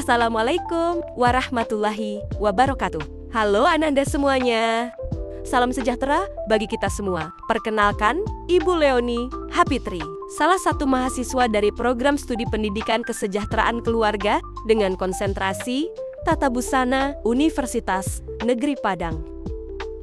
Assalamualaikum warahmatullahi wabarakatuh. Halo Ananda semuanya. Salam sejahtera bagi kita semua. Perkenalkan, Ibu Leoni Hapitri, salah satu mahasiswa dari program studi pendidikan kesejahteraan keluarga dengan konsentrasi Tata Busana Universitas Negeri Padang.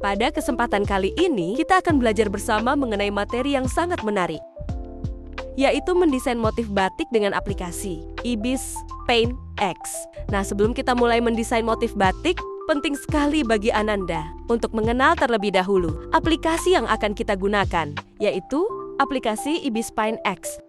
Pada kesempatan kali ini, kita akan belajar bersama mengenai materi yang sangat menarik, yaitu mendesain motif batik dengan aplikasi Ibis Paint X. Nah, sebelum kita mulai mendesain motif batik, penting sekali bagi Ananda untuk mengenal terlebih dahulu aplikasi yang akan kita gunakan, yaitu aplikasi Ibis Paint X.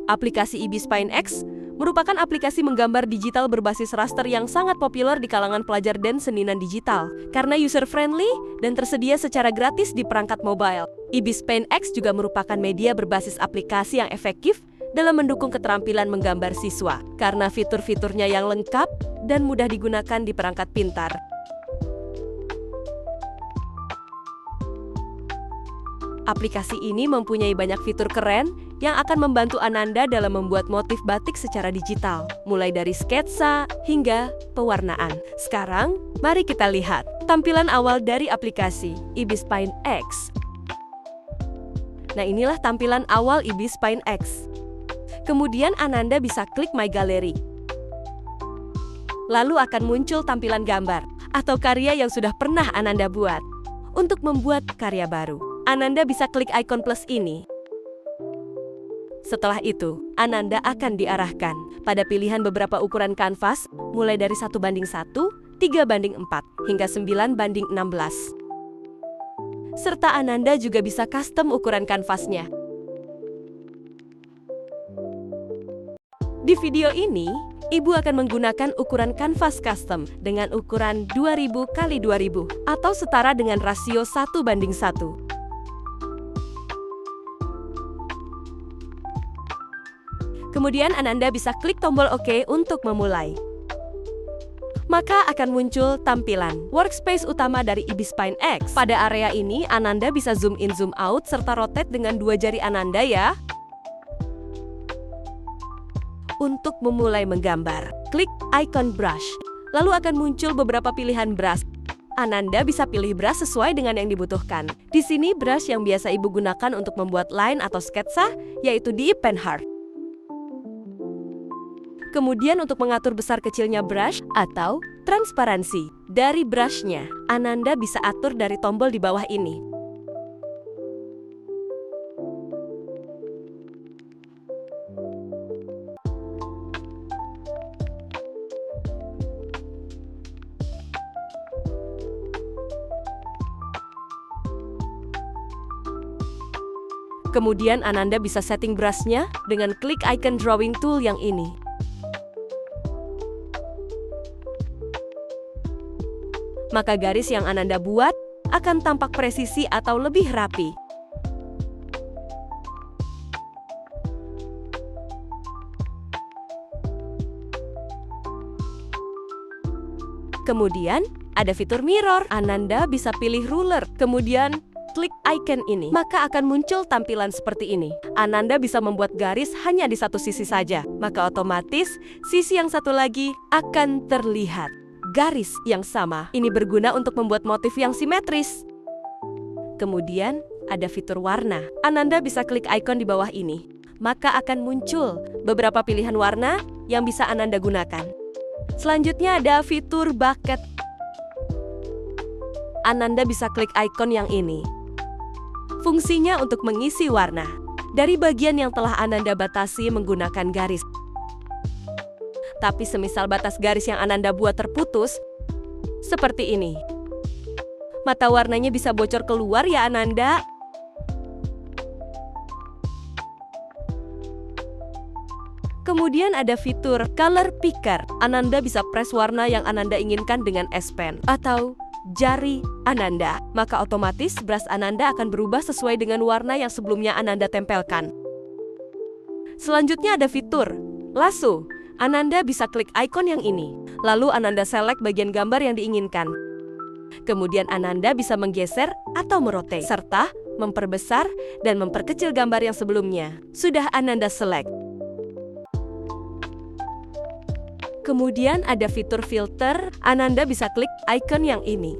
Aplikasi Ibis Paint X merupakan aplikasi menggambar digital berbasis raster yang sangat populer di kalangan pelajar dan seniman digital karena user-friendly dan tersedia secara gratis di perangkat mobile. Ibis Paint X juga merupakan media berbasis aplikasi yang efektif dalam mendukung keterampilan menggambar siswa karena fitur-fiturnya yang lengkap dan mudah digunakan di perangkat pintar. Aplikasi ini mempunyai banyak fitur keren yang akan membantu Ananda dalam membuat motif batik secara digital, mulai dari sketsa hingga pewarnaan. Sekarang, mari kita lihat tampilan awal dari aplikasi Ibis Paint X. Nah, inilah tampilan awal Ibis Paint X. Kemudian Ananda bisa klik My Gallery. Lalu akan muncul tampilan gambar atau karya yang sudah pernah Ananda buat. Untuk membuat karya baru, Ananda bisa klik ikon plus ini. Setelah itu, Ananda akan diarahkan pada pilihan beberapa ukuran kanvas, mulai dari 1:1, 3:4, hingga 9:16. Serta Ananda juga bisa custom ukuran kanvasnya. Di video ini, Ibu akan menggunakan ukuran kanvas custom dengan ukuran 2000 x 2000 atau setara dengan rasio 1:1. Kemudian Ananda bisa klik tombol OK untuk memulai. Maka akan muncul tampilan workspace utama dari Ibis Paint X. Pada area ini, Ananda bisa zoom in, zoom out, serta rotate dengan 2 jari Ananda ya. Untuk memulai menggambar, klik icon brush. Lalu akan muncul beberapa pilihan brush. Ananda bisa pilih brush sesuai dengan yang dibutuhkan. Di sini brush yang biasa Ibu gunakan untuk membuat line atau sketsa, yaitu di pen heart. Kemudian untuk mengatur besar kecilnya brush atau transparansi dari brushnya, Ananda bisa atur dari tombol di bawah ini. Kemudian Ananda bisa setting brushnya dengan klik icon drawing tool yang ini. Maka garis yang Ananda buat akan tampak presisi atau lebih rapi. Kemudian ada fitur mirror. Ananda bisa pilih ruler, kemudian klik icon ini, maka akan muncul tampilan seperti ini. Ananda bisa membuat garis hanya di satu sisi saja, maka otomatis sisi yang satu lagi akan terlihat. Garis yang sama ini berguna untuk membuat motif yang simetris. Kemudian ada fitur warna. Ananda bisa klik icon di bawah ini, maka akan muncul beberapa pilihan warna yang bisa Ananda gunakan. Selanjutnya ada fitur bucket. Ananda bisa klik icon yang ini. Fungsinya untuk mengisi warna dari bagian yang telah Ananda batasi menggunakan garis. Tapi semisal batas garis yang Ananda buat terputus, seperti ini, mata warnanya bisa bocor keluar ya Ananda. Kemudian ada fitur color picker. Ananda bisa press warna yang Ananda inginkan dengan S Pen atau jari Ananda, maka otomatis brush Ananda akan berubah sesuai dengan warna yang sebelumnya Ananda tempelkan. Selanjutnya ada fitur lasso. Ananda bisa klik icon yang ini, lalu Ananda select bagian gambar yang diinginkan. Kemudian Ananda bisa menggeser atau merotate, serta memperbesar dan memperkecil gambar yang sebelumnya sudah Ananda select. Kemudian ada fitur filter, Ananda bisa klik icon yang ini.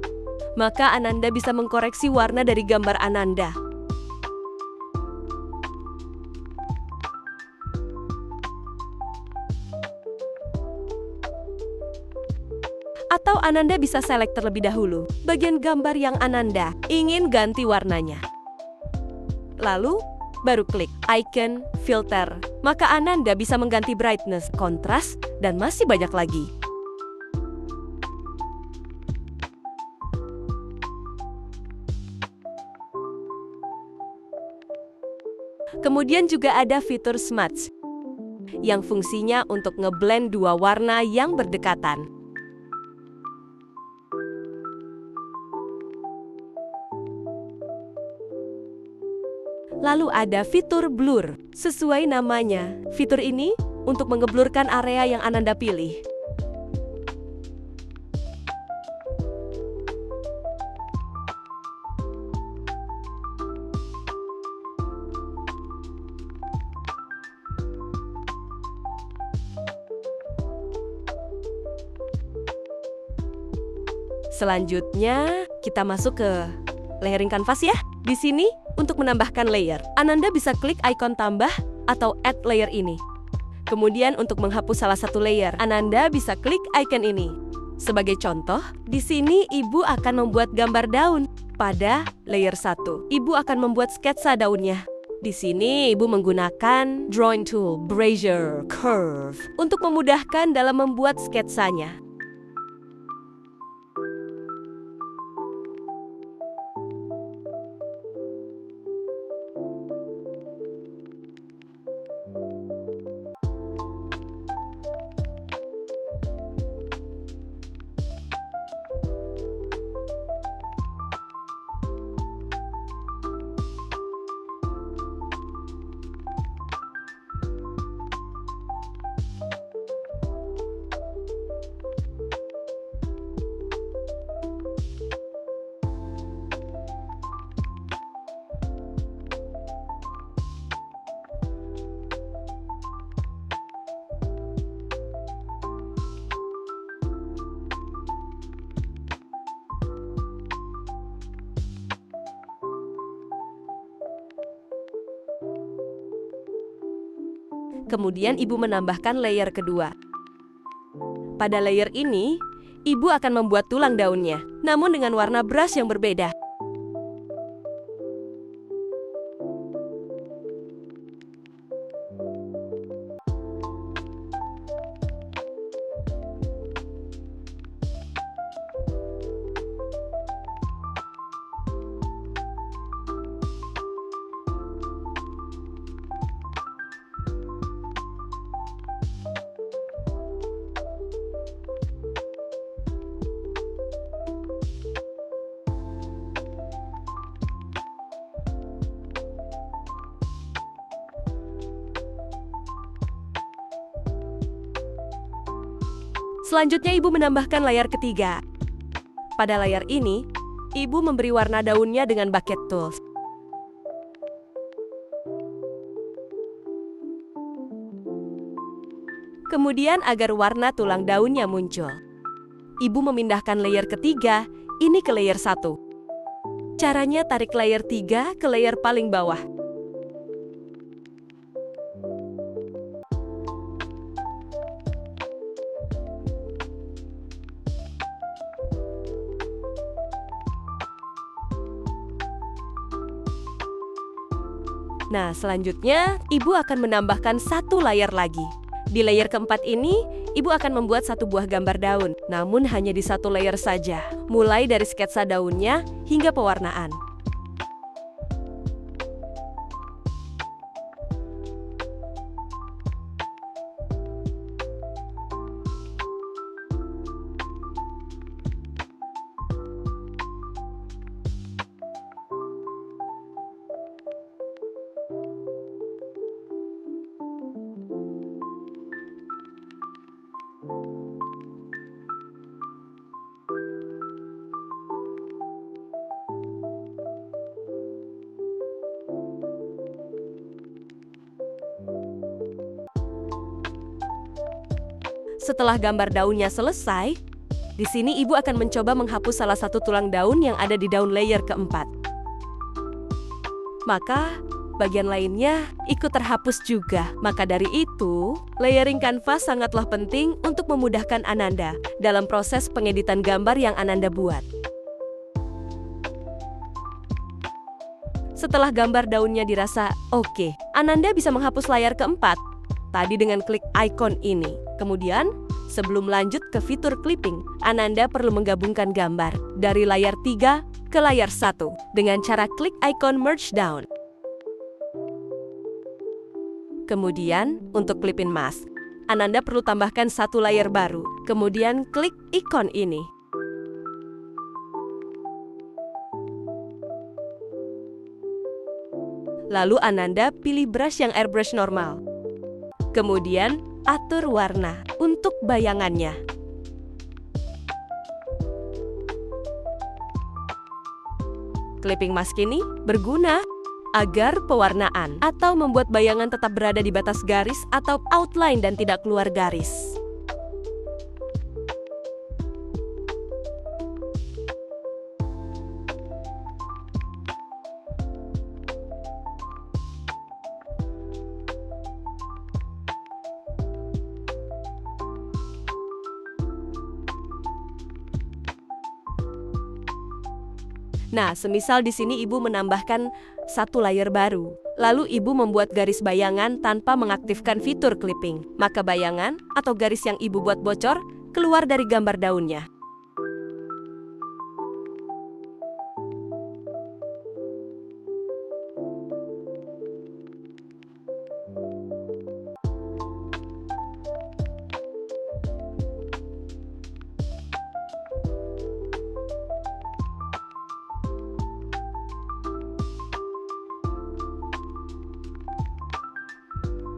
Maka Ananda bisa mengkoreksi warna dari gambar Ananda. Atau Ananda bisa select terlebih dahulu bagian gambar yang Ananda ingin ganti warnanya. Lalu, baru klik icon filter. Maka Ananda bisa mengganti brightness, kontras, dan masih banyak lagi. Kemudian juga ada fitur smudge, yang fungsinya untuk ngeblend dua warna yang berdekatan. Lalu ada fitur blur. Sesuai namanya, fitur ini untuk mengeblurkan area yang Ananda pilih. Selanjutnya, kita masuk ke layering canvas ya. Di sini, untuk menambahkan layer, Ananda bisa klik ikon tambah atau add layer ini. Kemudian untuk menghapus salah satu layer, Ananda bisa klik icon ini. Sebagai contoh, di sini Ibu akan membuat gambar daun. Pada layer 1, Ibu akan membuat sketsa daunnya. Di sini Ibu menggunakan drawing tool, Bezier, Curve untuk memudahkan dalam membuat sketsanya. Kemudian Ibu menambahkan layer kedua. Pada layer ini, Ibu akan membuat tulang daunnya, namun dengan warna brush yang berbeda. Selanjutnya Ibu menambahkan layar ketiga. Pada layar ini, Ibu memberi warna daunnya dengan bucket tools. Kemudian agar warna tulang daunnya muncul, Ibu memindahkan layer ketiga ini ke layer 1. Caranya tarik layer 3 ke layer paling bawah. Nah, selanjutnya Ibu akan menambahkan satu layer lagi. Di layer keempat ini, Ibu akan membuat satu buah gambar daun, namun hanya di satu layer saja, mulai dari sketsa daunnya hingga pewarnaan. Setelah gambar daunnya selesai, di sini ibu akan mencoba menghapus salah satu tulang daun yang ada di daun layer keempat. Maka, bagian lainnya ikut terhapus juga. Maka dari itu, layering kanvas sangatlah penting untuk memudahkan Ananda dalam proses pengeditan gambar yang Ananda buat. Setelah gambar daunnya dirasa oke, Ananda bisa menghapus layar keempat tadi dengan klik icon ini. Kemudian, sebelum lanjut ke fitur clipping, Ananda perlu menggabungkan gambar dari layar 3 ke layar 1 dengan cara klik icon merge down. Kemudian, untuk clip in mask, Ananda perlu tambahkan satu layar baru, kemudian klik ikon ini. Lalu Ananda pilih brush yang airbrush normal. Kemudian, atur warna untuk bayangannya. Clipping mask ini berguna agar pewarnaan atau membuat bayangan tetap berada di batas garis atau outline dan tidak keluar garis. Nah, semisal di sini ibu menambahkan satu layer baru, lalu ibu membuat garis bayangan tanpa mengaktifkan fitur clipping, maka bayangan atau garis yang ibu buat bocor keluar dari gambar daunnya.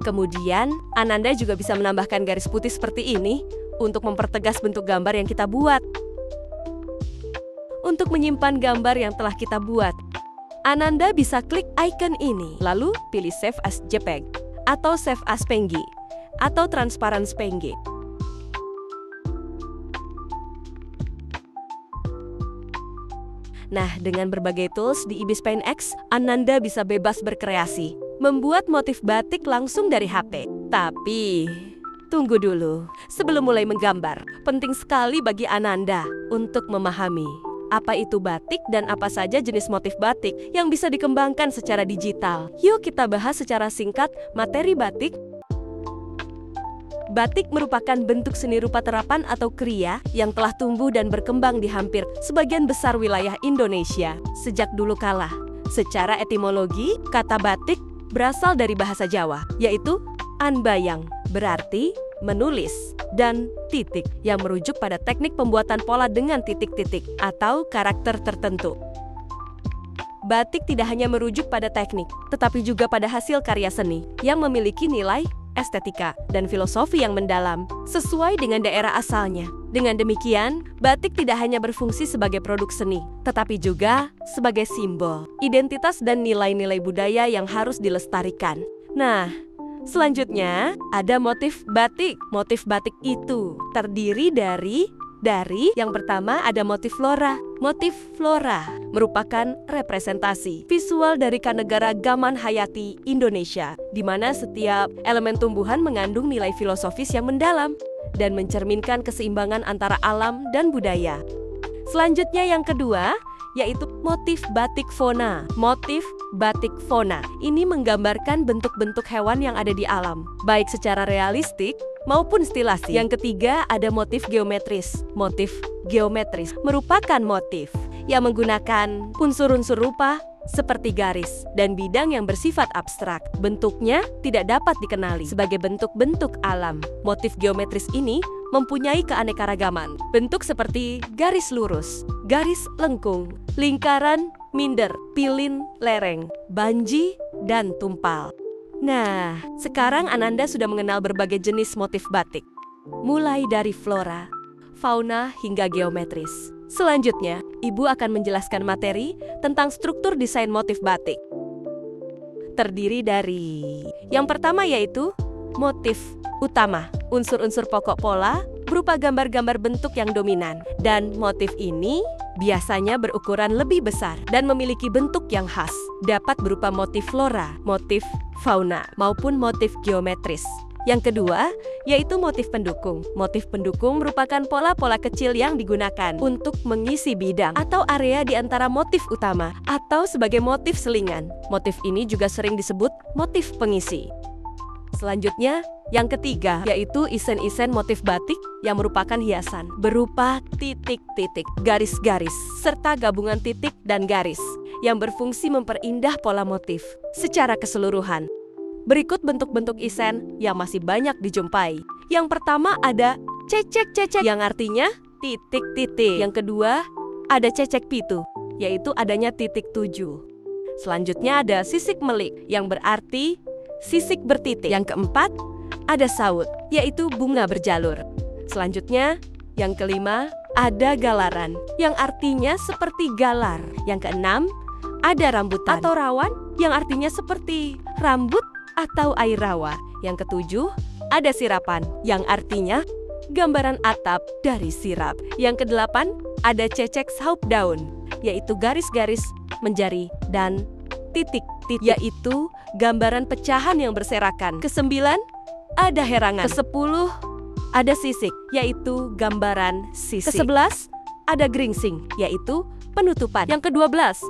Kemudian, Ananda juga bisa menambahkan garis putih seperti ini untuk mempertegas bentuk gambar yang kita buat. Untuk menyimpan gambar yang telah kita buat, Ananda bisa klik icon ini, lalu pilih Save as JPEG, atau Save as PNG, atau Transparent PNG. Nah, dengan berbagai tools di Ibis Paint X, Ananda bisa bebas berkreasi, membuat motif batik langsung dari HP. Tapi, tunggu dulu. Sebelum mulai menggambar, penting sekali bagi Ananda untuk memahami apa itu batik dan apa saja jenis motif batik yang bisa dikembangkan secara digital. Yuk kita bahas secara singkat materi batik. Batik merupakan bentuk seni rupa terapan atau kriya yang telah tumbuh dan berkembang di hampir sebagian besar wilayah Indonesia sejak dulu kala. Secara etimologi, kata batik berasal dari bahasa Jawa, yaitu anbayang, berarti menulis, dan titik, yang merujuk pada teknik pembuatan pola dengan titik-titik atau karakter tertentu. Batik tidak hanya merujuk pada teknik, tetapi juga pada hasil karya seni yang memiliki nilai estetika dan filosofi yang mendalam sesuai dengan daerah asalnya. Dengan demikian, batik tidak hanya berfungsi sebagai produk seni, tetapi juga sebagai simbol, identitas dan nilai-nilai budaya yang harus dilestarikan. Nah, selanjutnya ada motif batik. Motif batik itu terdiri dari yang pertama ada motif flora. Motif flora merupakan representasi visual dari keanekaragaman hayati Indonesia, di mana setiap elemen tumbuhan mengandung nilai filosofis yang mendalam dan mencerminkan keseimbangan antara alam dan budaya. Selanjutnya yang kedua, yaitu motif batik fauna. Motif batik fauna ini menggambarkan bentuk-bentuk hewan yang ada di alam, baik secara realistik maupun stilasi. Yang ketiga ada motif geometris. Motif geometris merupakan motif yang menggunakan unsur-unsur rupa seperti garis dan bidang yang bersifat abstrak. Bentuknya tidak dapat dikenali sebagai bentuk-bentuk alam. Motif geometris ini mempunyai keanekaragaman. Bentuk seperti garis lurus, garis lengkung, lingkaran, minder, pilin, lereng, banji, dan tumpal. Nah, sekarang Ananda sudah mengenal berbagai jenis motif batik, mulai dari flora, fauna, hingga geometris. Selanjutnya, Ibu akan menjelaskan materi tentang struktur desain motif batik. Terdiri dari yang pertama yaitu motif utama. Unsur-unsur pokok pola berupa gambar-gambar bentuk yang dominan, dan motif ini biasanya berukuran lebih besar dan memiliki bentuk yang khas. Dapat berupa motif flora, motif fauna, maupun motif geometris. Yang kedua, yaitu motif pendukung. Motif pendukung merupakan pola-pola kecil yang digunakan untuk mengisi bidang atau area di antara motif utama atau sebagai motif selingan. Motif ini juga sering disebut motif pengisi. Selanjutnya, yang ketiga, yaitu isen-isen motif batik yang merupakan hiasan berupa titik-titik, garis-garis, serta gabungan titik dan garis yang berfungsi memperindah pola motif secara keseluruhan. Berikut bentuk-bentuk isen yang masih banyak dijumpai. Yang pertama ada cecek-cecek yang artinya titik-titik. Yang kedua ada cecek pitu, yaitu adanya titik 7. Selanjutnya ada sisik melik yang berarti sisik bertitik. Yang keempat ada saut, yaitu bunga berjalur. Selanjutnya yang kelima ada galaran yang artinya seperti galar. Yang keenam ada rambutan atau rawan yang artinya seperti rambut atau air rawa. Yang ketujuh, ada sirapan yang artinya gambaran atap dari sirap. Yang kedelapan, ada cecek saup daun, yaitu garis-garis, menjari, dan titik-titik, yaitu gambaran pecahan yang berserakan. Kesembilan, ada herangan. Kesepuluh, ada sisik, yaitu gambaran sisik. Kesebelas, ada geringsing, yaitu penutupan. Yang kedua belas,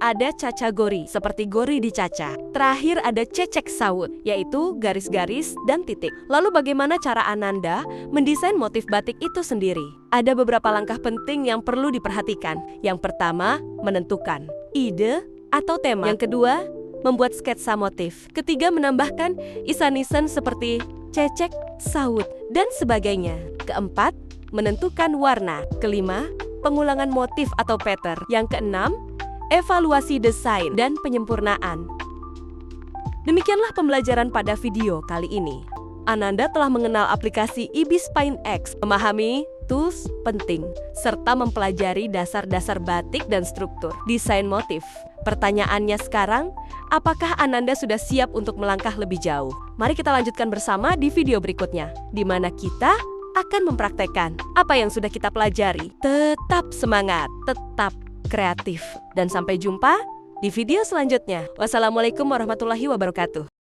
ada caca gori, seperti gori dicaca. Terakhir ada cecek saut, yaitu garis-garis dan titik. Lalu bagaimana cara Ananda mendesain motif batik itu sendiri? Ada beberapa langkah penting yang perlu diperhatikan. Yang pertama, menentukan ide atau tema. Yang kedua, membuat sketsa motif. Ketiga, menambahkan isan-isan seperti cecek, saut, dan sebagainya. Keempat, menentukan warna. Kelima, pengulangan motif atau pattern. Yang keenam, evaluasi desain dan penyempurnaan. Demikianlah pembelajaran pada video kali ini. Ananda telah mengenal aplikasi Ibis Paint X, memahami tools penting, serta mempelajari dasar-dasar batik dan struktur desain motif. Pertanyaannya sekarang, apakah Ananda sudah siap untuk melangkah lebih jauh? Mari kita lanjutkan bersama di video berikutnya, di mana kita akan mempraktekkan apa yang sudah kita pelajari. Tetap semangat, tetap kreatif, dan sampai jumpa di video selanjutnya. Wassalamualaikum warahmatullahi wabarakatuh.